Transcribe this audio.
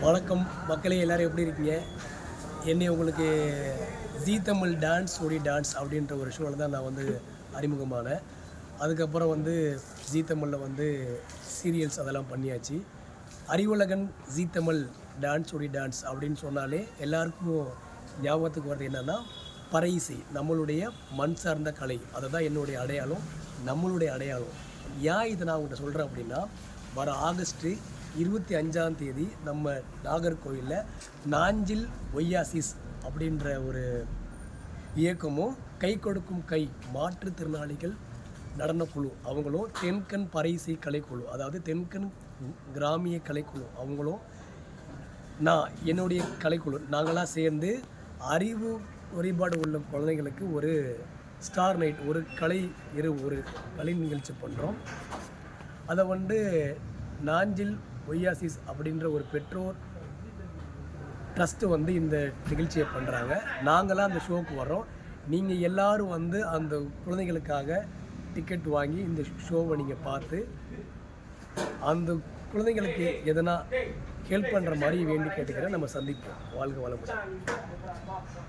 வணக்கம் மக்களே, எல்லோரும் எப்படி இருக்கீங்க? என்னை உங்களுக்கு ஜீ தமிழ் டான்ஸ் ஒடி டான்ஸ் அப்படின்ற ஒரு ஷோவில் தான் நான் வந்து அறிமுகமானேன். அதுக்கப்புறம் வந்து ஜீ தமிழில் வந்து சீரியல்ஸ் அதெல்லாம் பண்ணியாச்சு. அறிவுலகன் ஜீ தமிழ் டான்ஸ் ஒடி டான்ஸ் அப்படின்னு சொன்னாலே எல்லாருக்கும் ஞாபகத்துக்கு வர்றது என்னென்னா, பறை இசை, நம்மளுடைய மண் சார்ந்த கலை. அதை தான் என்னுடைய அடையாளம், நம்மளுடைய அடையாளம். ஏன் இதை நான் உங்கள்கிட்ட சொல்கிறேன் அப்படின்னா, வர ஆகஸ்ட்டு 25 நம்ம நாகர்கோவிலில் நாஞ்சில் ஒய்யாசிஸ் அப்படின்ற ஒரு இயக்கமும், கை கொடுக்கும் கை மாற்றுத்திறனாளிகள் நடனக்குழு அவங்களும், தென்கண் பறையிசை கலைக்குழு, அதாவது தென்கண் கிராமிய கலைக்குழு அவங்களும், நான் என்னுடைய கலைக்குழு நாங்களாம் சேர்ந்து அறிவு குறைபாடு உள்ள குழந்தைங்களுக்கு ஒரு ஸ்டார் நைட், ஒரு கலை நிகழ்ச்சி பண்ணுறோம். அதை வந்து நாஞ்சில் ஒய்யாசிஸ் அப்படின்ற ஒரு பெற்றோர் ட்ரஸ்ட்டு வந்து இந்த நிகழ்ச்சியை பண்ணுறாங்க. நாங்களாம் அந்த ஷோவுக்கு வர்றோம். நீங்கள் எல்லோரும் வந்து அந்த குழந்தைகளுக்காக டிக்கெட் வாங்கி இந்த ஷோவை நீங்கள் பார்த்து அந்த குழந்தைங்களுக்கு எதனா ஹெல்ப் பண்ணுற மாதிரி வேண்டி கேட்டுக்கிறேன். நம்ம சந்திப்போம். வாழ்க வளமுடன்.